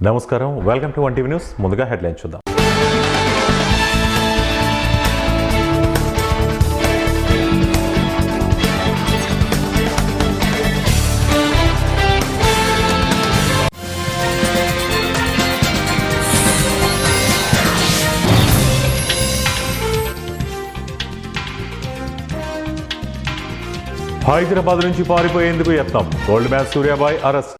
నమస్కారం, welcome to 1 TV news. ముందుగా headlines చూద్దాం. హైదరాబాద్ నుంచి పారిపోయేందుకు యత్నం, గోల్డ్ మ్యాన్ సూర్యాబాయ్ అరెస్ట్.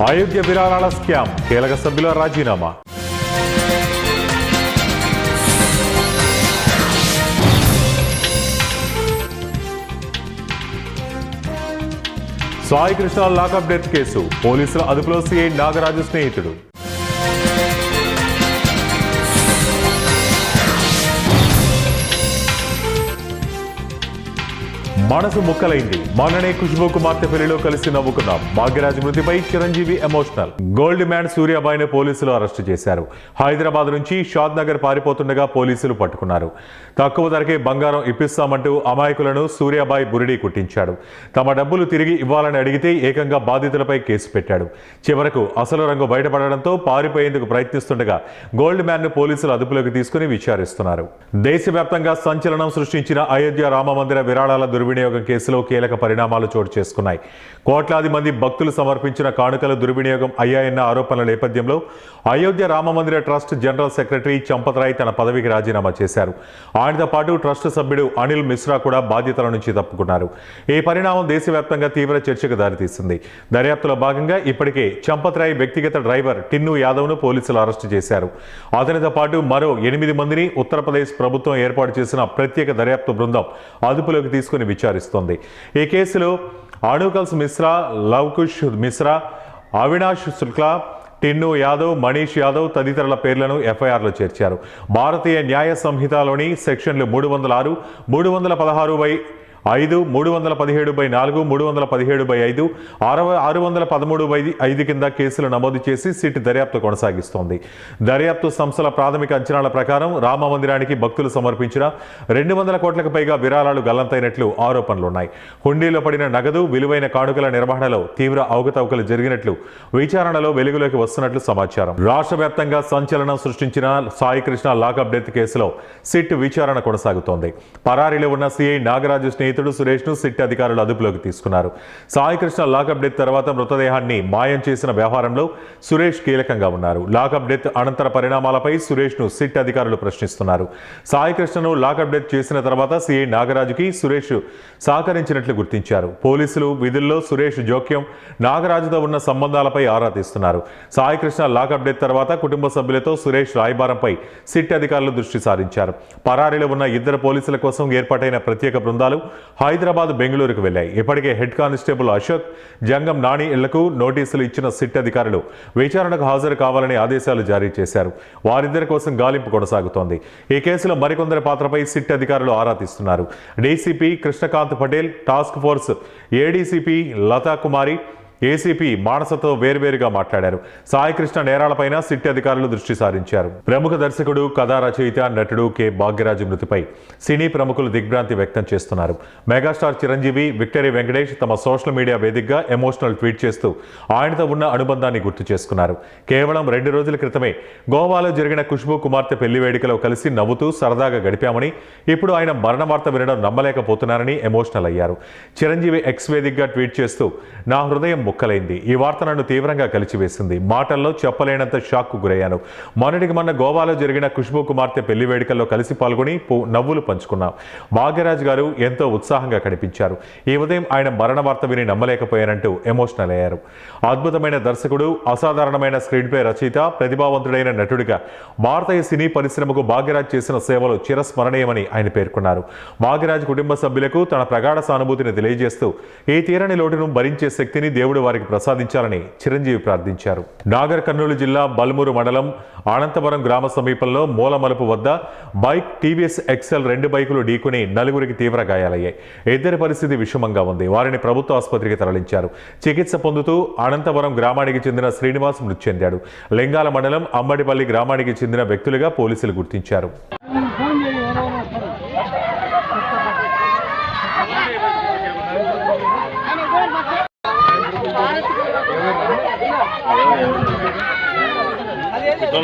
అయోధ్య విరాళాల స్కామ్, కీలక సభ్యుల రాజీనామా. Sai Krishna lockup death case, పోలీసుల అదుపులో సిఐ నాగరాజు స్నేహితుడు. మనసు ముక్కలైంది, మొన్ననే ఖుష్బూ కుమార్తె పెళ్లిలో కలిసి నవ్వుకున్నాం. భాగ్యరాజ్ మృతిపై చిరంజీవి ఎమోషనల్. గోల్డ్ మ్యాన్ సూర్యాబాయ్ను పోలీసులు అరెస్టు చేశారు. హైదరాబాద్ నుంచి షాద్ నగర్ పారిపోతుండగా పోలీసులు పట్టుకున్నారు. తక్కువ ధరకే బంగారం ఇప్పిస్తామంటూ అమాయకులను సూర్యాబాయ్ బురిడీ కుట్టించాడు. తమ డబ్బులు తిరిగి ఇవ్వాలని అడిగితే ఏకంగా బాధితులపై కేసు పెట్టాడు. చివరకు అసలు రంగు బయటపడడంతో పారిపోయేందుకు ప్రయత్నిస్తుండగా గోల్డ్ మ్యాన్ ను పోలీసులు అదుపులోకి తీసుకుని విచారిస్తున్నారు. దేశవ్యాప్తంగా సంచలనం సృష్టించిన అయోధ్య రామమందిర విరాళాల దుర్వినియోగం కేసులో కీలక పరిణామాలు చోటు చేసుకున్నాయి. కోట్లాది మంది భక్తులు సమర్పించిన కానుకలు దుర్వినియోగం అయ్యాయన్న ఆరోపణల నేపథ్యంలో అయోధ్య రామమందిర trust general secretary Champat Rai తన పదవికి రాజీనామా చేశారు. ఆయనతో పాటు ట్రస్ట్ సభ్యుడు అనిల్ మిశ్రా కూడా బాధ్యతల నుంచి తప్పుకున్నారు. ఈ పరిణామం దేశవ్యాప్తంగా తీవ్ర చర్చకు దారితీసింది. దర్యాప్తులో భాగంగా ఇప్పటికే చంపత్ రాయ్ వ్యక్తిగత డ్రైవర్ టిన్ను యాదవ్ను పోలీసులు అరెస్టు చేశారు. అతనితో పాటు మరో 8 మందిని ఉత్తరప్రదేశ్ ప్రభుత్వం ఏర్పాటు చేసిన ప్రత్యేక దర్యాప్తు బృందం అదుపులోకి తీసుకుని విచారిస్తోంది. ఈ కేసులో అణుకల్స్ మిశ్రా, లవకుష్ మిశ్రా, అవినాష్ శుక్లా, టిన్ను యాదవ్, మనీష్ యాదవ్ తదితరుల పేర్లను ఎఫ్ఐఆర్లో చేర్చారు. భారతీయ న్యాయ సంహితలోని సెక్షన్లు 306, 316/5, 317/4, 317/5, 613/5 కింద కేసులు నమోదు చేసి సిట్ దర్యాప్తు కొనసాగిస్తోంది. దర్యాప్తు సంస్థల ప్రాథమిక అంచనాల ప్రకారం రామ మందిరానికి భక్తులు సమర్పించిన 200 కోట్లకు పైగా విరాళాలు గల్లంతైనట్లు ఆరోపణలున్నాయి. హుండీలో పడిన నగదు, విలువైన కానుకల నిర్వహణలో తీవ్ర అవకతవకలు జరిగినట్లు విచారణలో వెలుగులోకి వస్తున్నట్లు సమాచారం. రాష్ట్ర వ్యాప్తంగా సంచలనం సృష్టించిన సాయి కృష్ణ లాకప్ డెత్ కేసులో సిట్ విచారణ కొనసాగుతోంది. పరారీలో ఉన్న సిఐ నాగరాజు స్నేహితుడు సురేష్ ను సిట్ అధికారులు అదుపులోకి తీసుకున్నారు. సాయి కృష్ణ లాకప్ డెత్ తర్వాత మృతదేహాన్ని మాయం చేసిన వ్యవహారంలో సురేష్ కీలకంగా ఉన్నారు. లాకప్ డెత్ అనంతర పరిణామాలపై సురేష్ ను సిట్ అధికారులు ప్రశ్నిస్తున్నారు. సాయి కృష్ణను లాకప్ డెత్ చేసిన తర్వాత సిఐ నాగరాజుకి సురేష్ సహకరించినట్లు గుర్తించారు. పోలీసులు విధుల్లో సురేష్ జోక్యం, నాగరాజుతో ఉన్న సంబంధాలపై ఆరా తీస్తున్నారు. సాయి కృష్ణ లాకప్ డెత్ తర్వాత కుటుంబ సభ్యులతో సురేష్ రాయబారంపై సిట్ అధికారులు దృష్టి సారించారు. పరారీలో ఉన్న 2 పోలీసుల కోసం ఏర్పాటైన ప్రత్యేక బృందాలు హైదరాబాద్, బెంగళూరుకు వెళ్లాయి. ఇప్పటికే హెడ్ కానిస్టేబుల్ అశోక్, జంగం నాని ఇళ్లకు నోటీసులు ఇచ్చిన సిట్ అధికారులు విచారణకు హాజరు కావాలని ఆదేశాలు జారీ చేశారు. వారిద్దరి కోసం గాలింపు కొనసాగుతోంది. ఈ కేసులో మరికొందరి పాత్రపై సిట్ అధికారులు ఆరా తీస్తున్నారు. DCP Krishnakant Patel, task force ADCP Latha Kumari, ACP మానసతో వేర్వేరుగా మాట్లాడారు. సాయి కృష్ణ నేరాలపైన సిట్ అధికారులు దృష్టి సారించారు. ప్రముఖ దర్శకుడు, కథా రచయిత, నటుడు కె భాగ్యరాజు మృతిపై సినీ ప్రముఖులు దిగ్భ్రాంతి వ్యక్తం చేస్తున్నారు. మెగాస్టార్ చిరంజీవి, విక్టరీ వెంకటేష్ తమ సోషల్ మీడియా వేదికగా ఎమోషనల్ ట్వీట్ చేస్తూ ఆయనతో ఉన్న అనుబంధాన్ని గుర్తు చేసుకున్నారు. కేవలం 2 రోజుల క్రితమే గోవాలో జరిగిన ఖుష్బూ కుమార్తె పెళ్లి వేడుకలో కలిసి నవ్వుతూ సరదాగా గడిపామని, ఇప్పుడు ఆయన మరణ వార్త వినడం నమ్మలేకపోతున్నారని ఎమోషనల్ అయ్యారు. చిరంజీవి ఎక్స్ వేదికగా ట్వీట్ చేస్తూ, నా హృదయం ముక్కలైంది. ఈ వార్త నన్ను తీవ్రంగా కలిచివేసింది. మాటల్లో చెప్పలేనంత షాక్కు గురయ్యాను. మొన్నటికి మొన్న గోవాలో జరిగిన ఖుష్బూ కుమార్తె పెళ్లి వేడుకల్లో కలిసి పాల్గొని నవ్వులు పంచుకున్నాం. భాగ్యరాజ్ గారు ఎంతో ఉత్సాహంగా కనిపించారు. ఈ ఉదయం ఆయన మరణ వార్త విని నమ్మలేకపోయానంటూ ఎమోషనల్ అయ్యారు. అద్భుతమైన దర్శకుడు, అసాధారణమైన స్క్రీన్ ప్లే రచయిత, ప్రతిభావంతుడైన నటుడిగా భారతీయ సినీ పరిశ్రమకు భాగ్యరాజ్ చేసిన సేవలు చిరస్మరణీయమని ఆయన పేర్కొన్నారు. భాగ్యరాజ్ కుటుంబ సభ్యులకు తన ప్రగాఢ సానుభూతిని తెలియజేస్తూ ఈ తీరని లోటును భరించే శక్తిని దేవుడు వారికి ప్రసాదించాలని చిరంజీవి ప్రార్థించారు. నాగర్ కర్నూలు జిల్లా బల్మూరు మండలం అనంతవరం గ్రామ సమీపంలో మూలమలుపు వద్ద బైక్, టీవీఎస్ ఎక్సెల్ 2 బైకులు ఢీకొని 4 తీవ్ర గాయాలయ్యాయి. ఇద్దరి పరిస్థితి విషమంగా ఉంది. వారిని ప్రభుత్వ ఆసుపత్రికి తరలించారు. చికిత్స పొందుతూ అనంతవరం గ్రామానికి చెందిన శ్రీనివాస్ మృతి చెందాడు. లింగాల మండలం అమ్మడిపల్లి గ్రామానికి చెందిన వ్యక్తులుగా పోలీసులు గుర్తించారు. ఏం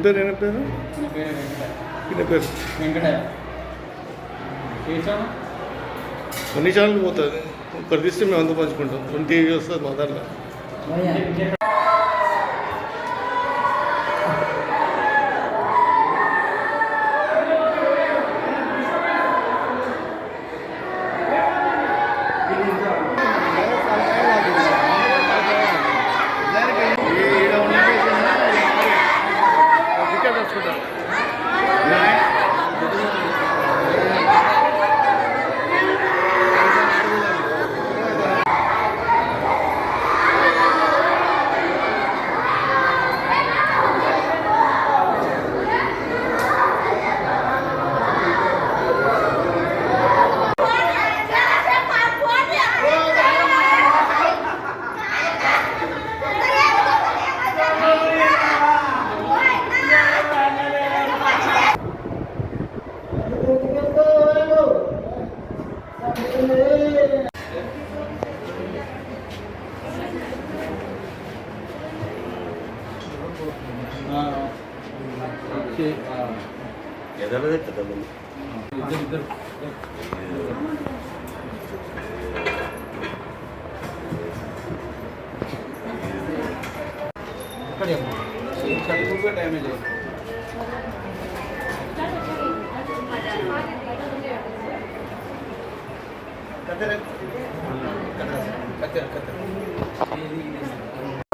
పేరు ఏం పేరు ఈయన పేరు అన్ని ఛానల్ పోతుంది ఇక్కడ తీస్తే మేము అంతా పంచుకుంటాం 20 వస్తుంది మా దాంట్లో.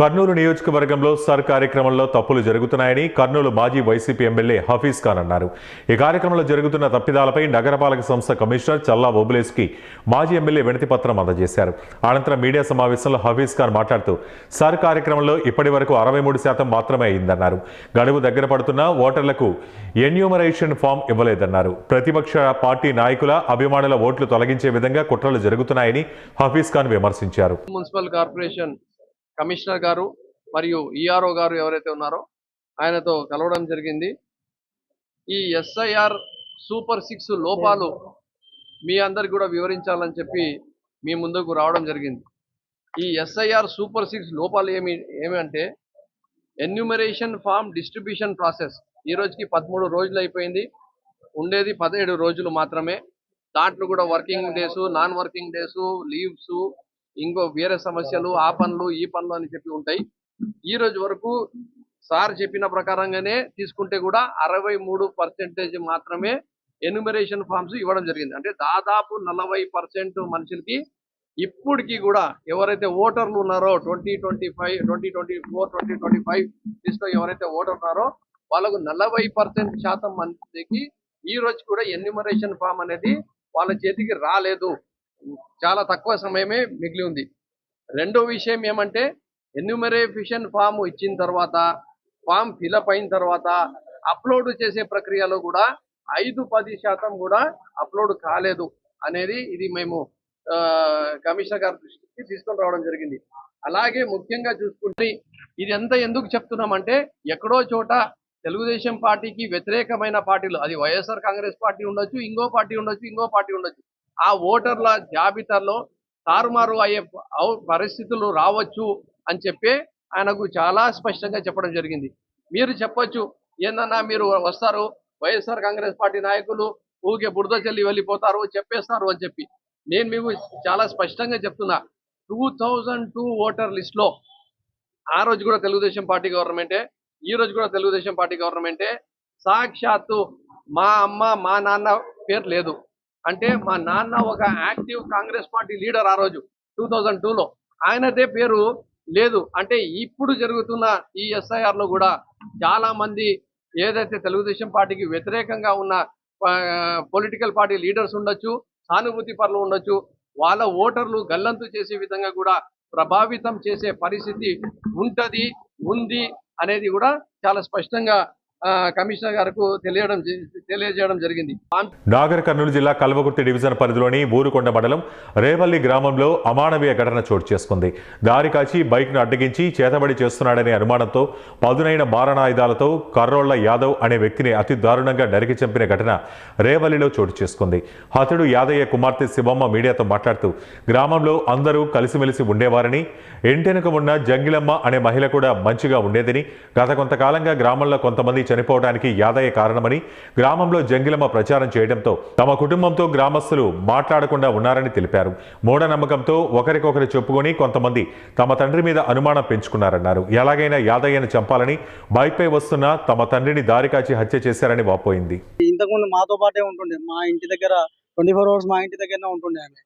కర్నూలు నియోజకవర్గంలో సర్ కార్యక్రమంలో తప్పులు జరుగుతున్నాయని కర్నూలు మాజీ వైసీపీ ఎమ్మెల్యే హఫీజ్ ఖాన్ అన్నారు. ఈ కార్యక్రమంలో జరుగుతున్న తప్పిదాలపై నగరపాలక సంస్థ కమిషనర్ చల్లా ఓబులేస్కి మాజీ ఎమ్మెల్యే వినతి పత్రం అందజేశారు. అనంతరం మీడియా సమావేశంలో హఫీజ్ ఖాన్ మాట్లాడుతూ సర్ కార్యక్రమంలో ఇప్పటి వరకు 63% మాత్రమే అయిందన్నారు. గడువు దగ్గర పడుతున్న ఓటర్లకు ఎన్యూమరేషన్ ఫామ్ ఇవ్వలేదన్నారు. ప్రతిపక్ష పార్టీ నాయకుల అభిమానుల ఓట్లు తొలగించే విధంగా కుట్రలు జరుగుతున్నాయని హఫీజ్ ఖాన్ విమర్శించారు. మున్సిపల్ కార్పొరేషన్ కమిషనర్ గారు మరియు ఈఆర్ఓ గారు ఎవరైతే ఉన్నారో ఆయనతో కలవడం జరిగింది. ఈ ఎస్ఐఆర్ సూపర్ 6 లోపాలు మీ అందరికి కూడా వివరించాలని చెప్పి మీ ముందుకు రావడం జరిగింది. ఈ ఎస్ఐఆర్ సూపర్ 6 లోపాలు ఏమంటే ఎన్యూమరేషన్ ఫామ్ డిస్ట్రిబ్యూషన్ ప్రాసెస్ ఈ రోజుకి 13 రోజులు అయిపోయింది. ఉండేది 17 రోజులు మాత్రమే. దాంట్లో కూడా working days, non working days, leaves, ఇంకో వేరే సమస్యలు, ఆ పనులు ఈ పనులు అని చెప్పి ఉంటాయి. ఈ రోజు వరకు సార్ చెప్పిన ప్రకారంగానే తీసుకుంటే కూడా 63% మాత్రమే ఎన్యూమరేషన్ ఫామ్స్ ఇవ్వడం జరిగింది. అంటే దాదాపు 40% మనుషులకి ఇప్పటికీ కూడా ఎవరైతే ఓటర్లు ఉన్నారో 2024, 2025 లిస్ట్లో ఎవరైతే ఓటర్ ఉన్నారో వాళ్ళకు 40% మందికి ఈ రోజు కూడా ఎన్యూమరేషన్ ఫామ్ అనేది వాళ్ళ చేతికి రాలేదు. చాలా తక్కువ సమయమే మిగిలి ఉంది. రెండో విషయం ఏమంటే ఎన్యూమరేషన్ ఫామ్ ఇచ్చిన తర్వాత ఫామ్ ఫిలప్ అయిన తర్వాత అప్లోడ్ చేసే ప్రక్రియలో కూడా 5-10% కూడా అప్లోడ్ కాలేదు అనేది ఇది మేము కమిషనర్ గారి దృష్టికి తీసుకొని రావడం జరిగింది. అలాగే ముఖ్యంగా చూసుకుంటే ఇది ఎంత ఎందుకు చెప్తున్నామంటే ఎక్కడో చోట తెలుగుదేశం పార్టీకి వ్యతిరేకమైన పార్టీలు, అది వైఎస్ఆర్ కాంగ్రెస్ పార్టీ ఉండొచ్చు, ఇంకో పార్టీ ఉండొచ్చు, ఆ ఓటర్ల జాబితాలో తారుమారు అయ్యే పరిస్థితులు రావచ్చు అని చెప్పి ఆయనకు చాలా స్పష్టంగా చెప్పడం జరిగింది. మీరు చెప్పొచ్చు ఏందన్నా మీరు వస్తారు వైఎస్ఆర్ కాంగ్రెస్ పార్టీ నాయకులు ఊకే బురద చెల్లి వెళ్ళిపోతారు చెప్పేస్తారు అని చెప్పి. నేను మీకు చాలా స్పష్టంగా చెప్తున్నా 2002 ఓటర్ లిస్ట్లో ఆ రోజు కూడా తెలుగుదేశం పార్టీ గవర్నమెంటే, ఈ రోజు కూడా తెలుగుదేశం పార్టీ గవర్నమెంటే. సాక్షాత్తు మా అమ్మ మా నాన్న పేరు లేదు. అంటే మా నాన్న ఒక యాక్టివ్ కాంగ్రెస్ పార్టీ లీడర్ ఆ రోజు 2002లో, ఆయనదే పేరు లేదు. అంటే ఇప్పుడు జరుగుతున్న ఈ ఎస్ఐఆర్ లో కూడా చాలా మంది ఏదైతే తెలుగుదేశం పార్టీకి వ్యతిరేకంగా ఉన్న పొలిటికల్ పార్టీ లీడర్స్ ఉండొచ్చు, సానుభూతి పరులు ఉండొచ్చు, వాళ్ళ ఓటర్లు గల్లంతు చేసే విధంగా కూడా ప్రభావితం చేసే పరిస్థితి ఉంది అనేది కూడా చాలా స్పష్టంగా కమిషనర్ గారికి తెలియజేయడం జరిగింది. నాగర్ కర్నూలు జిల్లా కల్వకుర్తి డివిజన్ పరిధిలోని ఊరుకొండ మండలం రేవల్లి గ్రామంలో అమానవీయ ఘటన చోటు చేసుకుంది. దారి కాచి బైక్ను అడ్డగించి చేతబడి చేస్తున్నాడనే అనుమానంతో పదునైన మారణాయుధాలతో కర్రోళ్ల యాదవ్ అనే వ్యక్తిని అతి దారుణంగా నరికి చంపిన ఘటన రేవల్లిలో చోటు చేసుకుంది. హతుడు యాదయ్య కుమార్తె శివమ్మ మీడియాతో మాట్లాడుతూ గ్రామంలో అందరూ కలిసిమెలిసి ఉండేవారని, ఇంటెనక ఉన్న జంగిలమ్మ అనే మహిళ కూడా మంచిగా ఉండేదని, గత కొంతకాలంగా గ్రామంలో కొంతమంది చనిపోవడానికి యాదయ్య కారణమని, గ్రామంలో జంగిలమ్మ ప్రచారం చేయడంతో తమ కుటుంబంతో గ్రామస్తులు మాట్లాడకుండా ఉన్నారని తెలిపారు. మూఢనమ్మకంతో ఒకరికొకరు చెప్పుకొని కొంతమంది తమ తండ్రి మీద అనుమానం పెంచుకున్నారన్నారు. ఎలాగైనా యాదయ్యను చంపాలని బైక్పై వస్తున్న తమ తండ్రిని దారి కాచి హత్య చేశారని వాపోయింది. ఇంతకుముందు మాతో పాటే ఉంటుండే, మా ఇంటి దగ్గర 24 hours మా ఇంటి దగ్గరనే ఉంటుండే ఆమె.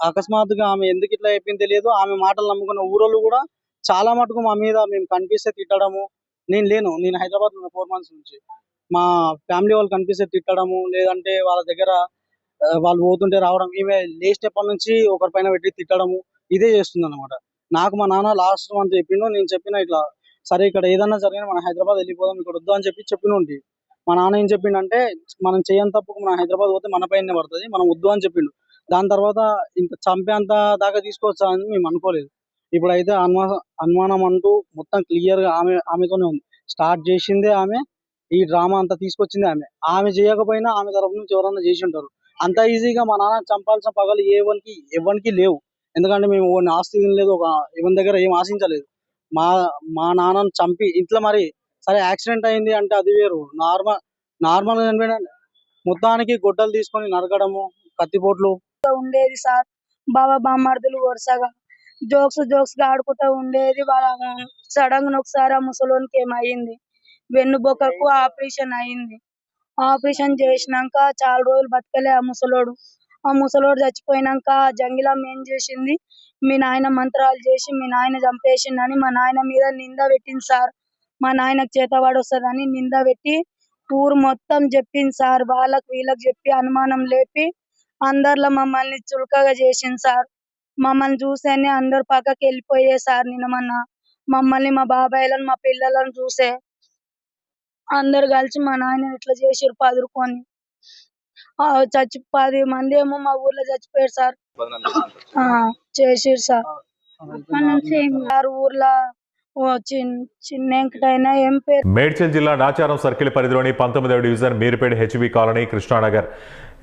అకస్మాత్తుగా ఆమె ఎందుకు ఇట్లా చెప్పింది తెలియదు. ఆమె మాటలు నమ్ముకున్న ఊరోళ్ళు కూడా చాలా మటుకు మా మీద మేము కనిపిస్తే తిట్టడము. నేను హైదరాబాద్ ఉన్న 4 months నుంచి మా ఫ్యామిలీ వాళ్ళు కనిపిస్తే తిట్టడము, లేదంటే వాళ్ళ దగ్గర వాళ్ళు పోతుంటే రావడం, ఈమె లేచినప్పటి నుంచి ఒకరిపైన పెట్టి తిట్టడము ఇదే చేస్తుంది అనమాట. నాకు మా నాన్న లాస్ట్ మంత్ చెప్పిండు. నేను చెప్పిన ఇట్లా సరే ఇక్కడ ఏదన్నా జరిగినా మనం హైదరాబాద్ వెళ్ళిపోదాం, ఇక్కడ వద్దు అని చెప్పినుంటి. మా నాన్న ఏం చెప్పిండంటే మనం చేయని తప్పుకు మనం హైదరాబాద్ పోతే మన పైన పడుతుంది, మనం వద్దు అని చెప్పిండు. దాని తర్వాత ఇంత చంపేంత దాకా తీసుకొచ్చా అని మేము అనుకోలేదు. ఇప్పుడైతే అనుమానం అంటూ మొత్తం క్లియర్ గా ఆమెతోనే ఉంది. స్టార్ట్ చేసిందే ఆమె, ఈ డ్రామా అంతా తీసుకొచ్చింది ఆమె. ఆమె చేయకపోయినా ఆమె తరపు నుంచి ఎవరన్నా చేసి ఉంటారు. అంత ఈజీగా మా నాన్న చంపాల్సిన పగలు ఎవరికి లేవు. ఎందుకంటే మేము ఎవరిని ఆస్తి లేదు, ఎవరి దగ్గర ఏం ఆశించలేదు. మా నాన్నను చంపి ఇట్లా మరి సరే యాక్సిడెంట్ అయింది అంటే అది వేరు. నార్మల్ మొత్తానికి గొడ్డలు తీసుకొని నరకడము, కత్తిపోట్లు ఉండేది సార్. బాబా బామ్మర్దులు వరుసగా జోక్స్ గా ఆడుకుంటూ ఉండేది. వాళ్ళ సడన్ గా ఒకసారి ఆ ముసలోనికి ఏమైంది, వెన్నుబొక్కకు ఆపరేషన్ అయింది. ఆపరేషన్ చేసినాక చాలా రోజులు బతకలే ఆ ముసలోడు చచ్చిపోయినాక జంగిలమ్మ ఏం చేసింది, మీ నాయన మంత్రాలు చేసి మీ నాయన చంపేసిందని మా నాయన మీద నింద పెట్టింది సార్. మా నాయనకు చేతవాడు వస్తుందని నింద పెట్టి ఊరు మొత్తం చెప్పింది సార్. వాళ్ళకి వీళ్ళకి చెప్పి అనుమానం లేపి అందరిలో మమ్మల్ని చులకగా చేసింది సార్. మమ్మల్ని చూసేనే అందరు పక్కకి వెళ్ళిపోయే సార్. నిన్న మమ్మల్ని మా బాబాయ్లను మా పిల్లలను చూసే అందరు కలిసి మా నాయన ఇట్లా చేసిరు పదురుకొని. 10 మంది ఏమో మా ఊర్లో చచ్చిపోయారు సార్. చేసిరు సార్. ఊర్లో చిన్న వెంకటైనా ఏం పేరు. మేడ్చల్ జిల్లా నాచారం సర్కిల్ పరిధిలోని 19వ division Meerpet HB colony Krishnanagar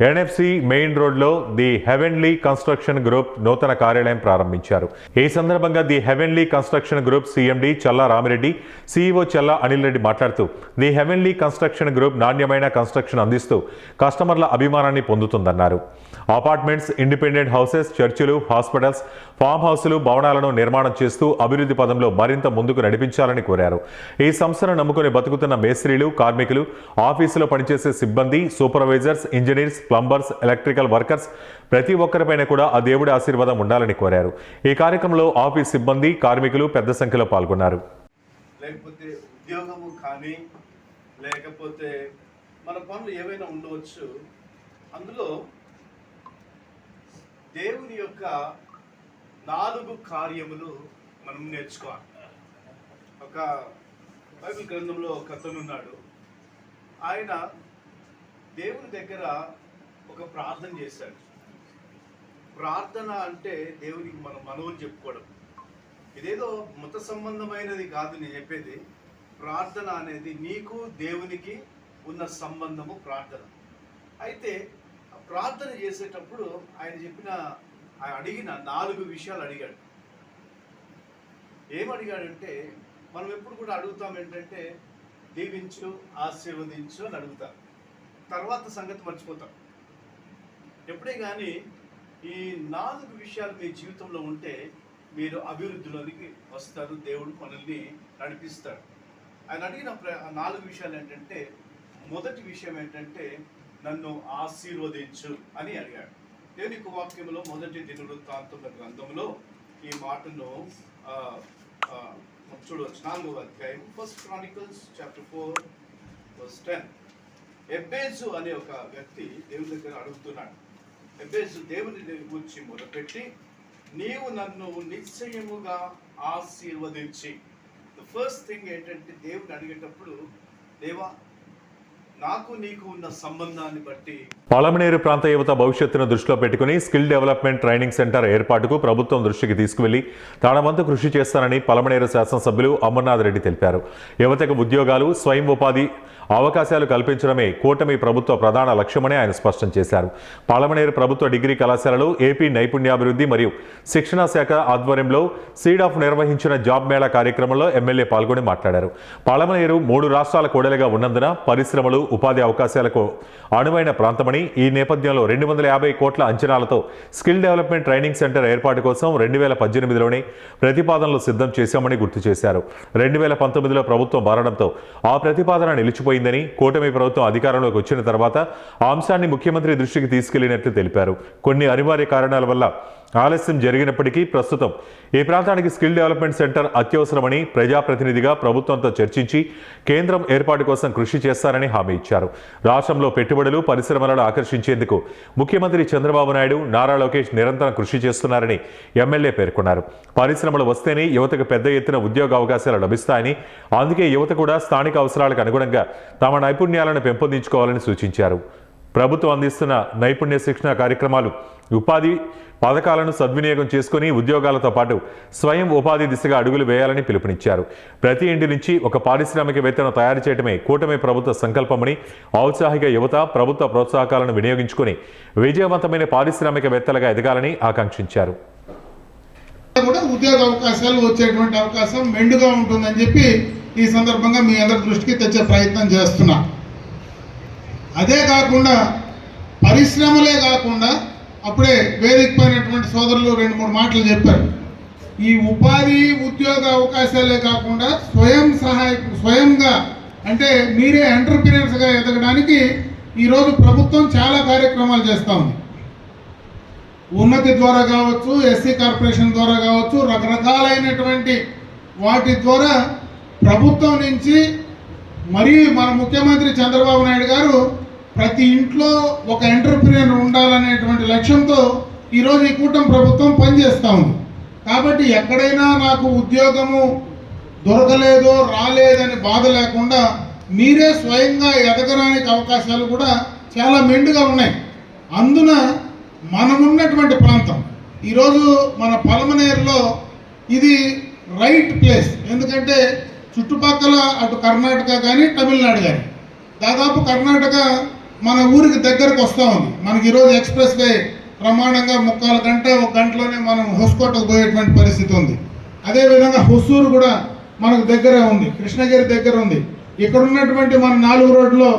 NFC main రోడ్లో ది హెవెన్లీ కన్స్ట్రక్షన్ గ్రూప్ నూతన కార్యాలయం ప్రారంభించారు. ఈ సందర్భంగా the heavenly construction group CMD Challa Ramireddy, CEO Challa Anil Reddy మాట్లాడుతూ ది హెవెన్లీ కన్స్ట్రక్షన్ గ్రూప్ నాణ్యమైన కన్స్ట్రక్షన్ అందిస్తూ కస్టమర్ల అభిమానాన్ని పొందుతుందన్నారు. అపార్ట్మెంట్స్, ఇండిపెండెంట్ హౌసెస్, చర్చిలు, హాస్పిటల్స్, ఫామ్ హౌస్లు, భవనాలను నిర్మాణం చేస్తూ అభివృద్ధి పదంలో మరింత ముందుకు నడిపించాలని కోరారు. ఈ సంస్థను నమ్ముకుని బతుకుతున్న మేస్త్రీలు, కార్మికులు, ఆఫీసులో పనిచేసే సిబ్బంది, supervisors, engineers, plumbers, electrical workers ప్రతి ఒక్కరిపైన కూడా ఆ దేవుడి ఆశీర్వాదం ఉండాలని కోరారు. ఈ కార్యక్రమంలో ఆఫీస్ సిబ్బంది, కార్మికులు పెద్ద సంఖ్యలో పాల్గొన్నారు. లేకపోతే ఉద్యోగము కానీ లేకపోతే మన పనులు ఏవైనా ఉండవచ్చు. అందులో దేవుని యొక్క 4 కార్యములు మనం నేర్చుకోవాలి. ఒక బైబిల్ గ్రంథంలో ఒక అతను ఉన్నాడు. ఆయన దేవుని దగ్గర ఒక ప్రార్థన చేశాడు. ప్రార్థన అంటే దేవునికి మనం మనవులు చెప్పుకోవడం. ఇదేదో మత సంబంధమైనది కాదు నేను చెప్పేది. ప్రార్థన అనేది నీకు దేవునికి ఉన్న సంబంధము ప్రార్థన. అయితే ప్రార్థన చేసేటప్పుడు ఆయన అడిగిన 4 విషయాలు అడిగాడు. ఏమడిగాడంటే, మనం ఎప్పుడు కూడా అడుగుతాం ఏంటంటే దీవించు, ఆశీర్వదించు అని అడుగుతాం. తర్వాత సంగతి మర్చిపోతాం. ఎప్పుడే కానీ ఈ 4 విషయాలు మీ జీవితంలో ఉంటే మీరు అభివృద్ధిలోనికి వస్తారు. దేవుడు మనల్ని నడిపిస్తాడు. ఆయన అడిగిన 4 విషయాలు ఏంటంటే, మొదటి విషయం ఏంటంటే నన్ను ఆశీర్వదించు అని అడిగాడు. దేవుని వాక్యంలో మొదటి దినవృత్తాంతముల గ్రంథంలో ఈ మాటను చూడవచ్చు. 4వ అధ్యాయం 1 Chronicles chapter 4 verse 10. ఎబ్బేజు అనే ఒక వ్యక్తి దేవుని దగ్గర అడుగుతున్నాడు. ఎబ్బేజు దేవుని గురించి మొదలుపెట్టి, నీవు నన్ను నిశ్చయముగా ఆశీర్వదించి. ద ఫస్ట్ థింగ్ ఏంటంటే దేవుని అడిగేటప్పుడు దేవా నాకు నీకు ఉన్న సంబంధాన్ని బట్టి పలమనేరు ప్రాంత యువత భవిష్యత్తును దృష్టిలో పెట్టుకుని స్కిల్ డెవలప్మెంట్ ట్రైనింగ్ సెంటర్ ఏర్పాటుకు ప్రభుత్వం దృష్టికి తీసుకువెళ్లి తన వంతు కృషి చేస్తానని పలమనేరు శాసనసభ్యులు అమర్నాథ్ రెడ్డి తెలిపారు. యువతకు ఉద్యోగాలు, స్వయం ఉపాధి అవకాశాలు కల్పించడమే కూటమి ప్రభుత్వ ప్రధాన లక్ష్యమని ఆయన స్పష్టం చేశారు. పలమనేరు ప్రభుత్వ డిగ్రీ కళాశాలలో ఏపీ నైపుణ్యాభివృద్ధి మరియు శిక్షణా శాఖ ఆధ్వర్యంలో సీడ్ ఆఫ్ నిర్వహించిన జాబ్ మేళా కార్యక్రమంలో ఎమ్మెల్యే పాల్గొని మాట్లాడారు. పలమనేరు 3 రాష్ట్రాల కూడలిగా ఉన్నందున పరిశ్రమలు, ఉపాధి అవకాశాలకు అనువైన ప్రాంతమని, ఈ నేపథ్యంలో 250 కోట్ల అంచనాలతో స్కిల్ డెవలప్మెంట్ ట్రైనింగ్ సెంటర్ ఏర్పాటు కోసం 2018లోనే ప్రతిపాదనలు సిద్ధం చేశామని గుర్తు చేశారు. 2019లో ప్రభుత్వం మారడంతో ఆ ప్రతిపాదన నిలిచిపోయిందని, కూటమి ప్రభుత్వం అధికారంలోకి వచ్చిన తర్వాత ఆ అంశాన్ని ముఖ్యమంత్రి దృష్టికి తీసుకెళ్లినట్లు తెలిపారు. కొన్ని అనివార్య కారణాల వల్ల ఆలస్యం జరిగినప్పటికీ ప్రస్తుతం ఈ ప్రాంతానికి స్కిల్ డెవలప్మెంట్ సెంటర్ అత్యవసరమని ప్రజాప్రతినిధిగా ప్రభుత్వంతో చర్చించి కేంద్రం ఏర్పాటు కోసం కృషి చేస్తారని హామీ ఇచ్చారు. రాష్ట్రంలో పెట్టుబడులు, పరిశ్రమలను ఆకర్షించేందుకు ముఖ్యమంత్రి చంద్రబాబు నాయుడు, నారా లోకేష్ నిరంతరం కృషి చేస్తున్నారని ఎమ్మెల్యే పేర్కొన్నారు. పరిశ్రమలు వస్తేనే యువతకు పెద్ద ఎత్తున ఉద్యోగ అవకాశాలు లభిస్తాయని, అందుకే యువత కూడా స్థానిక అవసరాలకు అనుగుణంగా తమ నైపుణ్యాలను పెంపొందించుకోవాలని సూచించారు. ప్రభుత్వం అందిస్తున్న నైపుణ్య శిక్షణ కార్యక్రమాలు, ఉపాధి పథకాలను సద్వినియోగం చేసుకుని ఉద్యోగాలతో పాటు స్వయం ఉపాధి దిశగా అడుగులు వేయాలని పిలుపునిచ్చారు. ప్రతి ఇంటి నుంచి ఒక పారిశ్రామికవేత్తను తయారు చేయడమే కూటమి ప్రభుత్వ సంకల్పమని, ఔత్సాహిక యువత ప్రభుత్వ ప్రోత్సాహకాలను వినియోగించుకుని విజయవంతమైన పారిశ్రామికవేత్తలుగా ఎదగాలని ఆకాంక్షించారు. ఉద్యోగ అవకాశాలు వచ్చేటువంటి అవకాశం మెండుగా ఉంటుందని చెప్పి ఈ సందర్భంగా మీ అందరి దృష్టికి తెచ్చే ప్రయత్నం చేస్తున్నా. అదే కాకుండా పరిశ్రమలే కాకుండా అప్పుడే వేదికమైనటువంటి సోదరులు 2-3 మాటలు చెప్పారు. ఈ ఉపాధి, ఉద్యోగ అవకాశాలే కాకుండా స్వయంగా అంటే మీరే ఎంటర్‌ప్రెన్యూర్స్గా ఎదగడానికి ఈరోజు ప్రభుత్వం చాలా కార్యక్రమాలు చేస్తూ ఉంది. ఉన్నతి ద్వారా కావచ్చు, ఎస్సీ కార్పొరేషన్ ద్వారా కావచ్చు, రకరకాలైనటువంటి వాటి ద్వారా ప్రభుత్వం నుంచి మరీ మన ముఖ్యమంత్రి చంద్రబాబు నాయుడు గారు ప్రతి ఇంట్లో ఒక ఎంటర్‌ప్రెన్యూర్ ఉండాలనేటువంటి లక్ష్యంతో ఈరోజు ఈ కూటమి ప్రభుత్వం పనిచేస్తూ ఉంది. కాబట్టి ఎక్కడైనా నాకు ఉద్యోగము దొరకలేదో, రాలేదని బాధ లేకుండా మీరే స్వయంగా ఎదగడానికి అవకాశాలు కూడా చాలా మెండుగా ఉన్నాయి. అందున మనమున్నటువంటి ప్రాంతం ఈరోజు మన పలమనేరులో ఇది రైట్ ప్లేస్. ఎందుకంటే చుట్టుపక్కల అటు కర్ణాటక కానీ, తమిళనాడు కానీ, దాదాపు కర్ణాటక మన ఊరికి దగ్గరకు వస్తూ ఉంది. మనకి ఈరోజు ఎక్స్ప్రెస్ వే ప్రమాణంగా 3/4 గంట, 1 గంటలోనే మనం హొస్కోటకు పోయేటువంటి పరిస్థితి ఉంది. అదేవిధంగా హొసూరు కూడా మనకు దగ్గరే ఉంది, కృష్ణగిరి దగ్గర ఉంది. ఇక్కడ ఉన్నటువంటి మన 4 రోడ్లో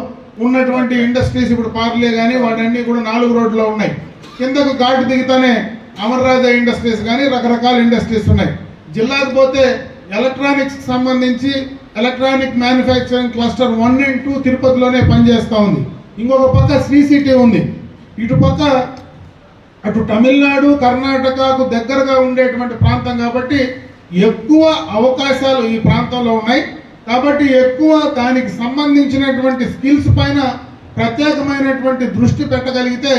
ఉన్నటువంటి ఇండస్ట్రీస్, ఇప్పుడు పార్లే కానీ వాటన్నీ కూడా 4 రోడ్లో ఉన్నాయి. కిందకు ఘాటు దిగుతానే అమర్రాజా ఇండస్ట్రీస్ కానీ రకరకాల ఇండస్ట్రీస్ ఉన్నాయి. జిల్లాకు పోతే ఎలక్ట్రానిక్స్కి సంబంధించి ఎలక్ట్రానిక్ మ్యానుఫ్యాక్చరింగ్ క్లస్టర్ 1 and 2 తిరుపతిలోనే పనిచేస్తూ ఉంది. ఇంకొక పక్క శ్రీ సిటీ ఉంది. ఇటు పక్క అటు తమిళనాడు, కర్ణాటకకు దగ్గరగా ఉండేటువంటి ప్రాంతం కాబట్టి ఎక్కువ అవకాశాలు ఈ ప్రాంతంలో ఉన్నాయి. కాబట్టి ఎక్కువ దానికి సంబంధించినటువంటి స్కిల్స్ పైన ప్రత్యేకమైనటువంటి దృష్టి పెట్టగలిగితే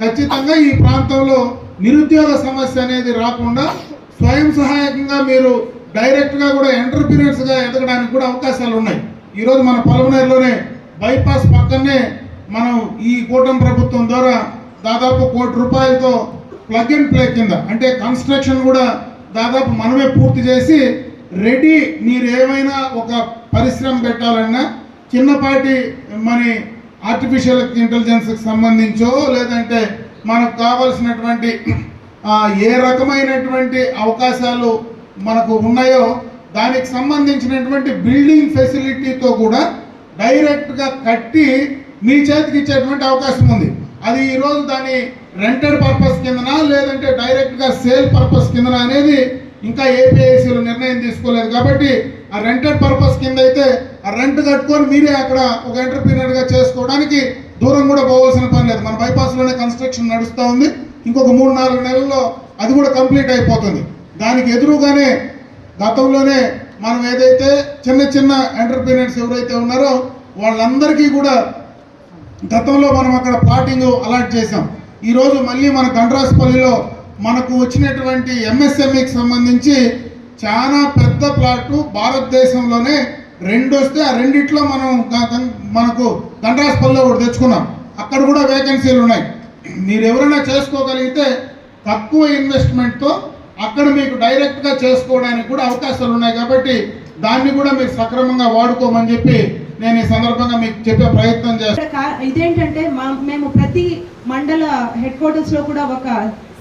ఖచ్చితంగా ఈ ప్రాంతంలో నిరుద్యోగ సమస్య అనేది రాకుండా స్వయం సహాయకంగా మీరు డైరెక్ట్గా కూడా ఎంటర్‌ప్రెన్యూర్స్గా ఎదగడానికి కూడా అవకాశాలు ఉన్నాయి. ఈరోజు మన పలమనేరులోనే బైపాస్ పక్కనే మనం ఈ కూటమి ప్రభుత్వం ద్వారా దాదాపు 1 కోటి రూపాయలతో ప్లగ్ అండ్ ప్లే కింద, అంటే కన్స్ట్రక్షన్ కూడా దాదాపు మనమే పూర్తి చేసి రెడీ. మీరు ఏమైనా ఒక పరిశ్రమ పెట్టాలన్నా చిన్నపాటి మన ఆర్టిఫిషియల్ ఇంటెలిజెన్స్కి సంబంధించో లేదంటే మనకు కావాల్సినటువంటి ఏ రకమైనటువంటి అవకాశాలు మనకు ఉన్నాయో దానికి సంబంధించినటువంటి బిల్డింగ్ ఫెసిలిటీతో కూడా డైరెక్ట్గా కట్టి మీ చేతికి ఇచ్చేటువంటి అవకాశం ఉంది. అది ఈరోజు దాని రెంటెడ్ పర్పస్ కిందనా లేదంటే డైరెక్ట్గా సేల్ పర్పస్ కిందనా అనేది ఇంకా ఏపీఐసీలో నిర్ణయం తీసుకోలేదు. కాబట్టి ఆ రెంటెడ్ పర్పస్ కింద అయితే ఆ రెంట్ కట్టుకొని మీరే అక్కడ ఒక ఎంటర్‌ప్రెన్యూర్గా చేసుకోవడానికి దూరం కూడా పోవాల్సిన పని లేదు. మన బైపాస్లోనే కన్స్ట్రక్షన్ నడుస్తూ ఉంది. ఇంకొక 3-4 నెలల్లో అది కూడా కంప్లీట్ అయిపోతుంది. దానికి ఎదురుగానే గతంలోనే మనం ఏదైతే చిన్న ఎంటర్‌ప్రెన్యూర్స్ ఎవరైతే ఉన్నారో వాళ్ళందరికీ కూడా గతంలో మనం అక్కడ ప్లాటింగ్ అలాట్ చేసాం. ఈరోజు మళ్ళీ మన గండ్రాస్పల్లిలో మనకు వచ్చినటువంటి ఎంఎస్ఎంఈకి సంబంధించి చాలా పెద్ద ప్లాటు భారతదేశంలోనే 2 వస్తే ఆ రెండిట్లో మనకు దండరాజపల్లిలో ఒకటి తెచ్చుకున్నాం. అక్కడ కూడా వేకెన్సీలు ఉన్నాయి. మీరు ఎవరైనా చేసుకోగలిగితే తక్కువ ఇన్వెస్ట్మెంట్తో అక్కడ మీకు డైరెక్ట్గా చేసుకోవడానికి కూడా అవకాశాలు ఉన్నాయి. కాబట్టి దాన్ని కూడా మీరు సక్రమంగా వాడుకోమని చెప్పి నేను ఈ సందర్భంగా మీకు చెప్పే ప్రయత్నం చేస్తాను. ఇదేంటంటే మేము ప్రతి మండల హెడ్ క్వార్టర్స్ లో కూడా ఒక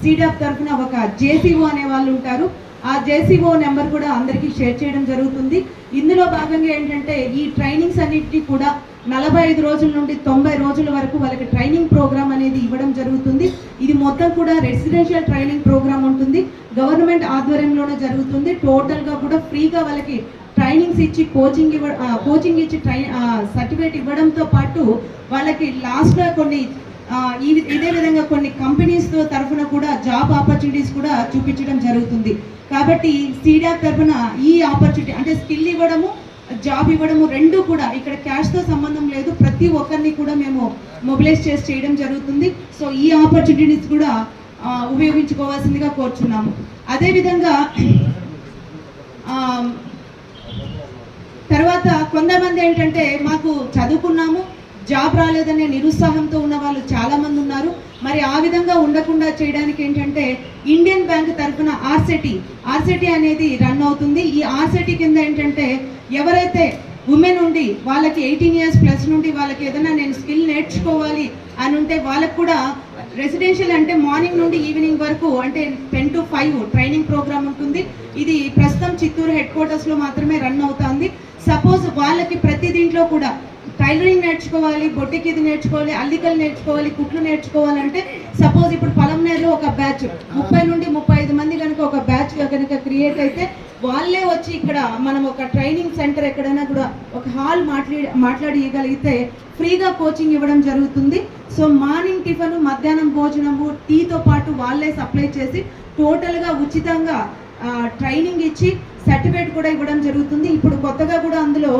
సీడాప్ తరఫున ఒక జేసీఓ అనే వాళ్ళు ఉంటారు. ఆ జేసీఓ నెంబర్ కూడా అందరికీ షేర్ చేయడం జరుగుతుంది. ఇందులో భాగంగా ఏంటంటే ఈ ట్రైనింగ్స్ అన్నిటికీ కూడా 45 రోజుల నుండి 90 రోజుల వరకు వాళ్ళకి ట్రైనింగ్ ప్రోగ్రామ్ అనేది ఇవ్వడం జరుగుతుంది. ఇది మొత్తం కూడా రెసిడెన్షియల్ ట్రైనింగ్ ప్రోగ్రామ్ ఉంటుంది, గవర్నమెంట్ ఆధ్వర్యంలోనే జరుగుతుంది. టోటల్గా కూడా ఫ్రీగా వాళ్ళకి ట్రైనింగ్స్ ఇచ్చి కోచింగ్ ఇచ్చి సర్టిఫికేట్ ఇవ్వడంతో పాటు వాళ్ళకి లాస్ట్లో కొన్ని ఇదే విధంగా కొన్ని కంపెనీస్ తరఫున కూడా జాబ్ ఆపర్చునిటీస్ కూడా చూపించడం జరుగుతుంది. కాబట్టి సీడాప్ తరఫున ఈ ఆపర్చునిటీ అంటే స్కిల్ ఇవ్వడము, జాబ్ ఇవ్వడము రెండు కూడా ఇక్కడ క్యాష్తో సంబంధం లేదు. ప్రతి ఒక్కరిని కూడా మేము మొబిలైజ్ చేసి చేయడం జరుగుతుంది. సో ఈ ఆపర్చునిటీస్ కూడా ఉపయోగించుకోవాల్సిందిగా కోరుచున్నాము. అదేవిధంగా తర్వాత కొంతమంది ఏంటంటే మాకు చదువుకున్నాము, జాబ్ రాలేదనే నిరుత్సాహంతో ఉన్న వాళ్ళు చాలామంది ఉన్నారు. మరి ఆ విధంగా ఉండకుండా చేయడానికి ఏంటంటే ఇండియన్ బ్యాంక్ తరఫున ఆర్సెటి అనేది రన్ అవుతుంది. ఈ ఆర్సెటి కింద ఏంటంటే ఎవరైతే ఉమెన్ ఉండి వాళ్ళకి 18 years ప్లస్ నుండి వాళ్ళకి ఏదైనా నేను స్కిల్ నేర్చుకోవాలి అని ఉంటే వాళ్ళకు కూడా రెసిడెన్షియల్ అంటే మార్నింగ్ నుండి ఈవినింగ్ వరకు అంటే 10 to 5 ట్రైనింగ్ ప్రోగ్రామ్ ఉంటుంది. ఇది ప్రస్తుతం చిత్తూరు హెడ్ క్వార్టర్స్లో మాత్రమే రన్ అవుతుంది. సపోజ్ వాళ్ళకి ప్రతి దీంట్లో కూడా టైలరింగ్ నేర్చుకోవాలి, బొట్టికి ఇది నేర్చుకోవాలి, అల్లికలు నేర్చుకోవాలి, కుట్లు నేర్చుకోవాలంటే సపోజ్ ఇప్పుడు పలంనేరులో ఒక బ్యాచ్ 30 నుండి 35 మంది కనుక ఒక బ్యాచ్ కనుక క్రియేట్ అయితే వాళ్ళే వచ్చి ఇక్కడ మనం ఒక ట్రైనింగ్ సెంటర్ ఎక్కడైనా కూడా ఒక హాల్ మాట్లాడి ఇవ్వగలిగితే ఫ్రీగా కోచింగ్ ఇవ్వడం జరుగుతుంది. సో మార్నింగ్ టిఫిన్, మధ్యాహ్నం భోజనము, టీతో పాటు వాళ్ళే సప్లై చేసి టోటల్గా ఉచితంగా ట్రైనింగ్ ఇచ్చి సర్టిఫికేట్ కూడా ఇవ్వడం జరుగుతుంది. ఇప్పుడు కొత్తగా కూడా అందులో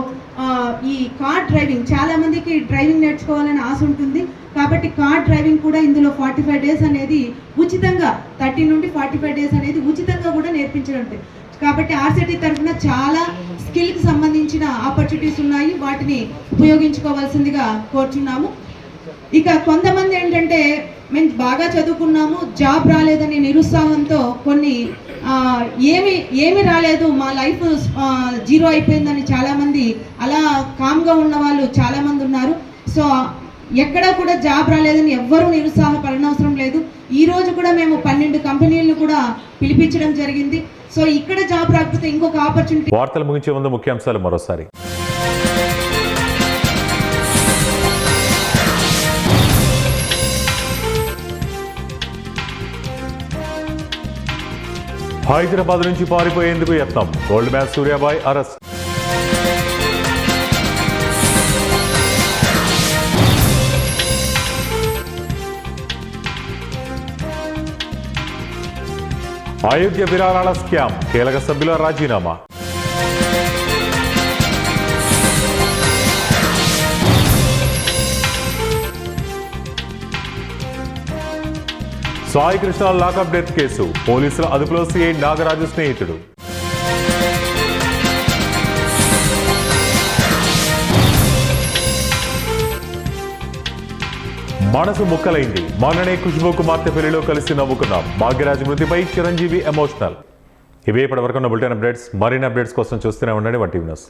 ఈ కార్ డ్రైవింగ్, చాలా మందికి డ్రైవింగ్ నేర్చుకోవాలని ఆశ ఉంటుంది. కాబట్టి కార్ డ్రైవింగ్ కూడా ఇందులో 45 days అనేది ఉచితంగా 30 నుండి 45 days అనేది ఉచితంగా కూడా నేర్పించడం. కాబట్టి ఆర్సిటీ తరఫున చాలా స్కిల్కి సంబంధించిన ఆపర్చునిటీస్ ఉన్నాయి, వాటిని ఉపయోగించుకోవాల్సిందిగా కోరుచున్నాము. ఇక కొంతమంది ఏంటంటే మేము బాగా చదువుకున్నాము, జాబ్ రాలేదని నిరుత్సాహంతో కొన్ని ఏమి రాలేదు, మా లైఫ్ జీరో అయిపోయిందని చాలామంది అలా కామ్గా ఉన్న వాళ్ళు చాలామంది ఉన్నారు. సో ఎక్కడా కూడా జాబ్ రాలేదని ఎవ్వరూ నిరుత్సాహపడనవసరం లేదు. ఈ రోజు కూడా మేము 12 కంపెనీలను కూడా పిలిపించడం జరిగింది. సో ఇక్కడ జాబ్ రాకపోతే ఇంకొక ఆపర్చునిటీ. వార్తలు ముగించే ముందు ముఖ్యాంశాలు మరోసారి. హైదరాబాద్ నుంచి పారిపోయేందుకు యత్నం, గోల్డ్ మ్యాన్ సూర్యాబాయ్ అరెస్ట్. అయోధ్య విరాళాల స్కామ్, కీలక సభ్యుల రాజీనామా. Sai Krishna lockup death case, పోలీసుల అదుపులో సిఐ నాగరాజు స్నేహితుడు. మనసు ముక్కలైంది, మొన్ననే ఖుష్బూ కుమార్తె పెళ్లిలో కలిసి నవ్వుకున్నాం, భాగ్యరాజ్ మృతిపై చిరంజీవి ఎమోషనల్. ఇవే ఇప్పటివరకు ఉన్న బులెటిన్ అప్డేట్స్. మరిన్ని అప్డేట్స్ కోసం చూస్తూనే ఉండండి 1TV న్యూస్.